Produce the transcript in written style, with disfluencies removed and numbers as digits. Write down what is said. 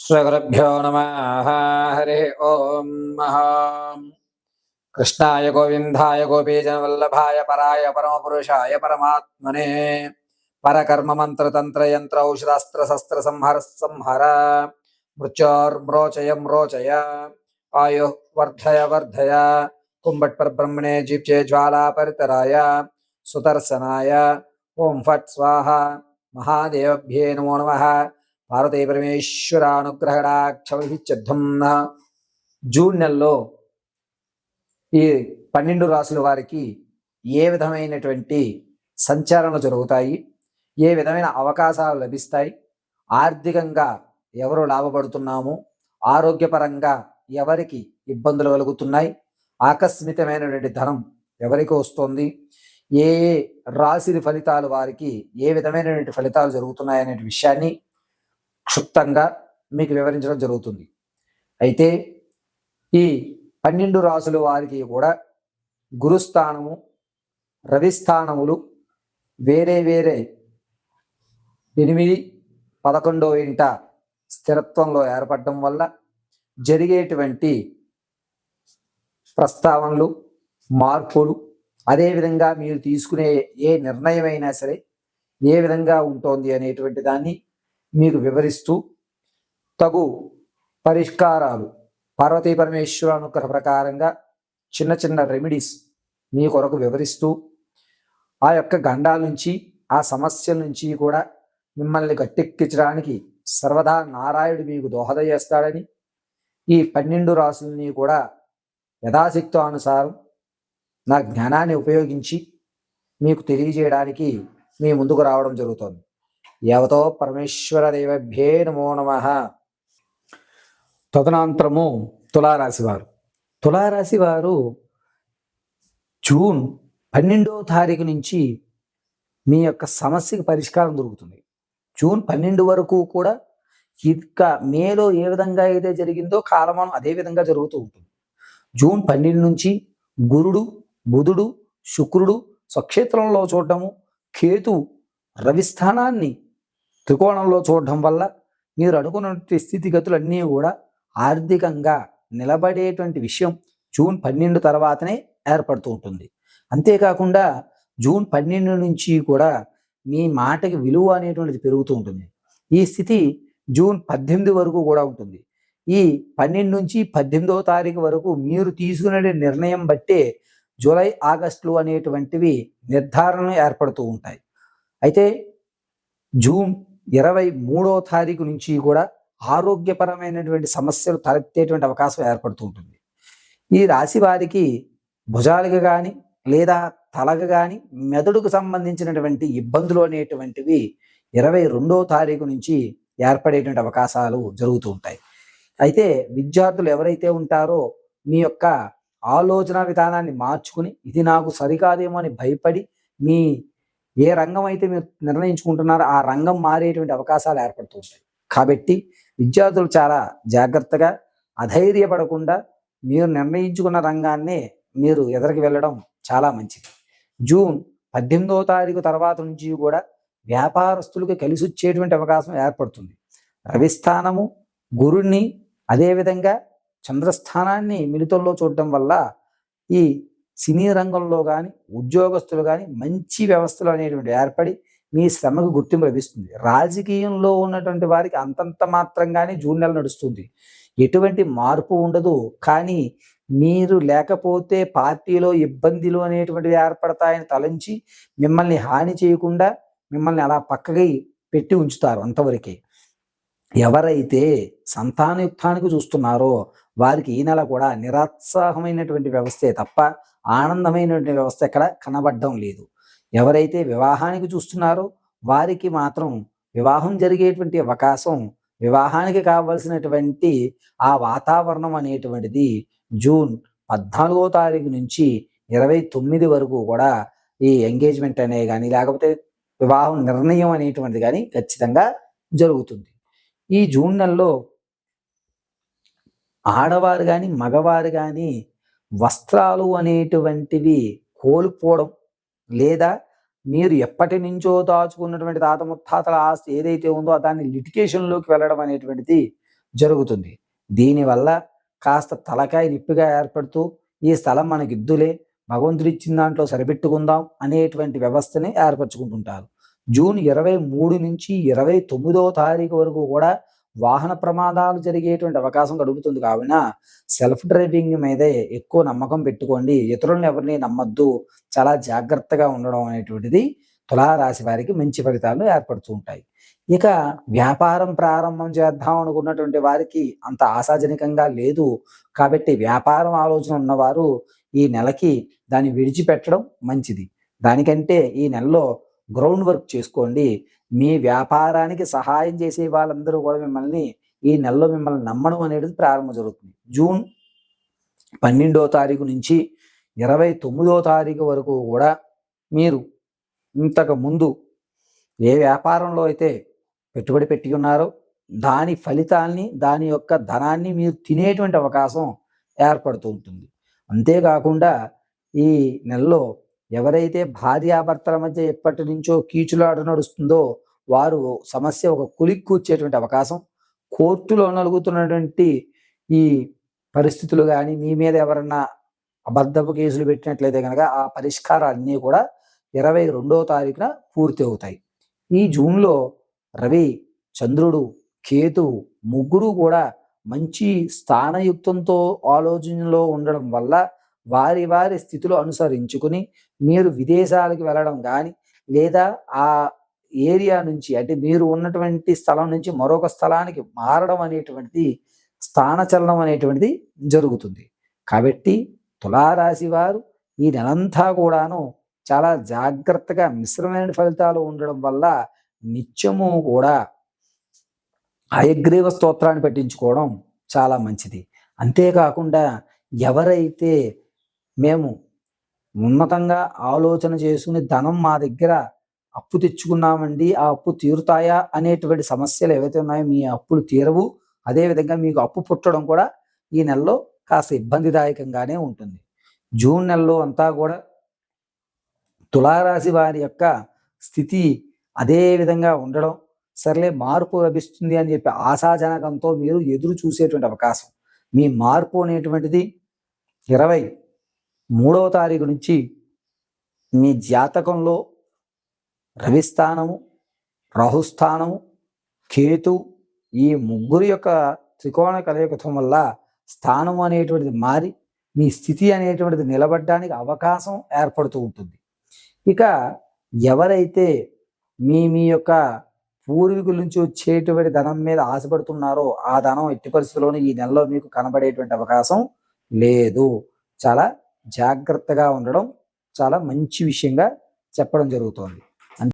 శ్రీగురుభ్యో నమః. హరి ఓం. కృష్ణాయ గోవిందాయ గోపీజనవల్లభాయ పరాయ పరమపురుషాయ పరమాత్మనే పరకర్మ మంత్ర తంత్ర యంత్ర ఔషధాస్త్ర శస్త్ర సంహర సంహర మృత్యోర్మ్రోచయ మ్రోచయ ఆయు వర్ధయ వర్ధయ కుంభట్ పరబ్రహ్మణే జీప్చే జ్వాలా పరితరాయ సుదర్శనాయ ఓం ఫట్ స్వాహ. మహాదేవభ్యే నమో నమః. పార్వతీ పరమేశ్వరానుగ్రహడాక్షమిచ్చద్ధం. జూన్ నెలలో ఈ 12 రాసుల వారికి ఏ విధమైనటువంటి సంచారణలు జరుగుతాయి, ఏ విధమైన అవకాశాలు లభిస్తాయి, ఆర్థికంగా ఎవరు లాభపడుతున్నాము, ఆరోగ్యపరంగా ఎవరికి ఇబ్బందులు కలుగుతున్నాయి, ఆకస్మికమైనటువంటి ధనం ఎవరికి వస్తుంది, ఏ రాశి ఫలితాలు వారికి ఏ విధమైనటువంటి ఫలితాలు జరుగుతున్నాయి అనే విషయాన్ని క్షుప్తంగా మీకు వివరించడం జరుగుతుంది. అయితే ఈ 12 రాసుల వారికి కూడా గురుస్థానము, రవిస్థానములు వేరే వేరే 8, 11వ ఇంట స్థిరత్వంలో ఏర్పడడం వల్ల జరిగేటువంటి ప్రస్తావనలు, మార్పులు, అదేవిధంగా మీరు తీసుకునే ఏ నిర్ణయమైనా సరే ఏ విధంగా ఉంటుంది అనేటువంటి దాన్ని మీకు వివరిస్తూ తగు పరిష్కారాలు పార్వతీ పరమేశ్వర అనుగ్రహ ప్రకారంగా చిన్న చిన్న రెమెడీస్ మీ కొరకు వివరిస్తూ ఆ యొక్క గండాల నుంచి ఆ సమస్యల నుంచి కూడా మిమ్మల్ని గట్టెక్కించడానికి సర్వదా నారాయణుడు మీకు దోహద చేస్తాడని, ఈ 12 రాసులని కూడా యథాశక్తి అనుసారం నా జ్ఞానాన్ని ఉపయోగించి మీకు తెలియజేయడానికి మీ ముందుకు రావడం జరుగుతుంది. యావతో పరమేశ్వర దేవభ్యే నమో నమః. తదనంతరము తులారాశి వారు. తులారాశి వారు జూన్ 12వ తారీఖు నుంచి మీ యొక్క సమస్యకి పరిష్కారం దొరుకుతుంది. జూన్ 12 వరకు కూడా ఇంకా మేలో ఏ విధంగా అయితే జరిగిందో కాలమానం అదే విధంగా జరుగుతూ ఉంటుంది. జూన్ 12 నుంచి గురుడు, బుధుడు, శుక్రుడు స్వక్షేత్రంలో చూడటము, కేతు రవిస్థానాన్ని త్రికోణంలో చూడటం వల్ల మీరు అనుకున్నటువంటి స్థితిగతులన్నీ కూడా ఆర్థికంగా నిలబడేటువంటి విషయం జూన్ 12 తర్వాతనే ఏర్పడుతూ ఉంటుంది. అంతేకాకుండా జూన్ 12 నుంచి కూడా మీ మాటకి విలువ అనేటువంటిది పెరుగుతూ ఉంటుంది. ఈ స్థితి జూన్ 18 వరకు కూడా ఉంటుంది. ఈ 12 నుంచి 18వ తారీఖు వరకు మీరు తీసుకునే నిర్ణయం బట్టే జూలై, ఆగస్టులు అనేటువంటివి నిర్ధారణ ఏర్పడుతూ ఉంటాయి. అయితే జూన్ 23వ తారీఖు నుంచి కూడా ఆరోగ్యపరమైనటువంటి సమస్యలు తలెత్తేటువంటి అవకాశం ఏర్పడుతూ ఉంటుంది. ఈ రాశి వారికి భుజాలకు కానీ లేదా తలకు కానీ మెదడుకు సంబంధించినటువంటి ఇబ్బందులు అనేటువంటివి 22వ తారీఖు నుంచి ఏర్పడేటువంటి అవకాశాలు జరుగుతూ ఉంటాయి. అయితే విద్యార్థులు ఎవరైతే ఉంటారో మీ యొక్క ఆలోచన విధానాన్ని మార్చుకుని ఇది నాకు సరికాదేమో అని భయపడి మీ ఏ రంగం అయితే మీరు నిర్ణయించుకుంటున్నారో ఆ రంగం మారేటువంటి అవకాశాలు ఏర్పడుతూ ఉంటాయి. కాబట్టి విద్యార్థులు చాలా జాగ్రత్తగా, అధైర్యపడకుండా మీరు నిర్ణయించుకున్న రంగాన్నే మీరు ఎదరికి వెళ్ళడం చాలా మంచిది. జూన్ 18వ తారీఖు తర్వాత నుంచి కూడా వ్యాపారస్తులకు కలిసి వచ్చేటువంటి అవకాశం ఏర్పడుతుంది. రవిస్థానము, గురుణ్ణి, అదేవిధంగా చంద్రస్థానాన్ని మిళితంలో చూడటం వల్ల ఈ సినీ రంగంలో కానీ ఉద్యోగస్తులు కానీ మంచి వ్యవస్థలు అనేటువంటి ఏర్పడి మీ శ్రమకు గుర్తింపు లభిస్తుంది. రాజకీయంలో ఉన్నటువంటి వారికి అంతంత మాత్రంగానే జూన్ నెల నడుస్తుంది, ఎటువంటి మార్పు ఉండదు. కానీ మీరు లేకపోతే పార్టీలో ఇబ్బందులు అనేటువంటివి ఏర్పడతాయని తలంచి మిమ్మల్ని హాని చేయకుండా మిమ్మల్ని అలా పక్కకి పెట్టి ఉంచుతారు. అంతవరకే. ఎవరైతే సంతానయుక్తానికి చూస్తున్నారో వారికి ఈ నెల కూడా నిరుత్సాహమైనటువంటి వ్యవస్థే తప్ప ఆనందమైనటువంటి వ్యవస్థ ఎక్కడ కనబడడం లేదు. ఎవరైతే వివాహానికి చూస్తున్నారో వారికి మాత్రం వివాహం జరిగేటువంటి అవకాశం, వివాహానికి కావలసినటువంటి ఆ వాతావరణం అనేటువంటిది జూన్ 14వ తారీఖు నుంచి 29 వరకు కూడా ఈ ఎంగేజ్మెంట్ అనే కానీ లేకపోతే వివాహం నిర్ణయం అనేటువంటిది కానీ ఖచ్చితంగా జరుగుతుంది. ఈ జూన్ నెలలో ఆడవారు కానీ మగవారు కానీ వస్త్రాలు అనేటువంటివి కోల్పోవడం, లేదా మీరు ఎప్పటి నుంచో దాచుకున్నటువంటి తాత ముత్తాతల ఆస్తి ఏదైతే ఉందో దాన్ని లిటికేషన్లోకి వెళ్ళడం అనేటువంటిది జరుగుతుంది. దీనివల్ల కాస్త తలకాయ నిప్పిగా ఏర్పడుతూ ఈ స్థలం మనకిద్దులే, భగవంతుడిచ్చిన దాంట్లో సరిపెట్టుకుందాం అనేటువంటి వ్యవస్థని ఏర్పరచుకుంటుంటారు. జూన్ 23 నుంచి 29వ తారీఖు వరకు కూడా వాహన ప్రమాదాలు జరిగేటువంటి అవకాశం కలుగుతుంది. కావున సెల్ఫ్ డ్రైవింగ్ మీదే ఎక్కువ నమ్మకం పెట్టుకోండి. ఇతరులను ఎవరిని నమ్మద్దు. చాలా జాగ్రత్తగా ఉండడం అనేటువంటిది తులారాశి వారికి మంచి ఫలితాలు ఏర్పడుతూ ఉంటాయి. ఇక వ్యాపారం ప్రారంభం చేద్దాం అనుకున్నటువంటి వారికి అంత ఆశాజనకంగా లేదు. కాబట్టి వ్యాపారం ఆలోచన ఉన్నవారు ఈ నెలకి దాన్ని విడిచిపెట్టడం మంచిది. దానికంటే ఈ నెలలో గ్రౌండ్ వర్క్ చేసుకోండి. మీ వ్యాపారానికి సహాయం చేసే వాళ్ళందరూ కూడా ఈ నెలలో మిమ్మల్ని నమ్మడం అనేది ప్రారంభం జరుగుతుంది. జూన్ 12వ తారీఖు నుంచి 29వ తారీఖు వరకు కూడా మీరు ఇంతకు ముందు ఏ వ్యాపారంలో అయితే పెట్టుబడి పెట్టి ఉన్నారో దాని ఫలితాల్ని, దాని యొక్క ధనాన్ని మీరు తినేటువంటి అవకాశం ఏర్పడుతూ ఉంటుంది. అంతేకాకుండా ఈ నెలలో ఎవరైతే భార్యాభర్తల మధ్య ఎప్పటి నుంచో కీచులాట నడుస్తుందో వారు సమస్య ఒక కొలిక్కి వచ్చేటువంటి అవకాశం, కోర్టులో నలుగుతున్నటువంటి ఈ పరిస్థితులు కానీ, మీ మీద ఎవరన్నా అబద్ధపు కేసులు పెట్టినట్లయితే కనుక ఆ పరిష్కారాలన్నీ కూడా 22వ తారీఖున పూర్తి అవుతాయి. ఈ జూన్లో రవి, చంద్రుడు, కేతువు ముగ్గురు కూడా మంచి స్థానయుక్తంతో ఆలోచనలో ఉండడం వల్ల వారి వారి స్థితిలో అనుసరించుకుని మీరు విదేశాలకు వెళ్ళడం కానీ, లేదా ఆ ఏరియా నుంచి అంటే మీరు ఉన్నటువంటి స్థలం నుంచి మరొక స్థలానికి మారడం అనేటువంటిది, స్థానచలనం అనేటువంటిది జరుగుతుంది. కాబట్టి తులారాశి వారు ఈ నెలంతా కూడాను చాలా జాగ్రత్తగా మిశ్రమైన ఫలితాలు ఉండడం వల్ల నిత్యము కూడా హయగ్రీవ స్తోత్రాన్ని పఠించుకోవడం చాలా మంచిది. అంతేకాకుండా ఎవరైతే మేము ఉన్నతంగా ఆలోచన చేసుకుని ధనం మా దగ్గర అప్పు తెచ్చుకున్నామండి, ఆ అప్పు తీరుతాయా అనేటువంటి సమస్యలు ఏవైతే ఉన్నాయో మీ అప్పులు తీరవు. అదేవిధంగా మీకు అప్పు పుట్టడం కూడా ఈ నెలలో కాస్త ఇబ్బందిదాయకంగానే ఉంటుంది. జూన్ నెలలో అంతా కూడా తులారాశి వారి యొక్క స్థితి అదే విధంగా ఉండడం, సర్లే మార్పు లభిస్తుంది అని చెప్పి ఆశాజనకంతో మీరు ఎదురు చూసేటువంటి అవకాశం. మీ మార్పు అనేటువంటిది 23వ తారీఖు నుంచి మీ జాతకంలో రవిస్థానము, రాహుస్థానము, కేతు ఈ ముగ్గురు యొక్క త్రికోణ కలయికత్వం వల్ల స్థానం అనేటువంటిది మారి మీ స్థితి అనేటువంటిది నిలబడడానికి అవకాశం ఏర్పడుతూ ఉంటుంది. ఇక ఎవరైతే మీ యొక్క పూర్వీకుల నుంచి వచ్చేటువంటి ధనం మీద ఆశపడుతున్నారో ఆ ధనం ఎట్టి పరిస్థితుల్లోనూ ఈ నెలలో మీకు కనబడేటువంటి అవకాశం లేదు. చాలా జాగ్రత్తగా ఉండడం చాలా మంచి విషయంగా చెప్పడం జరుగుతోంది.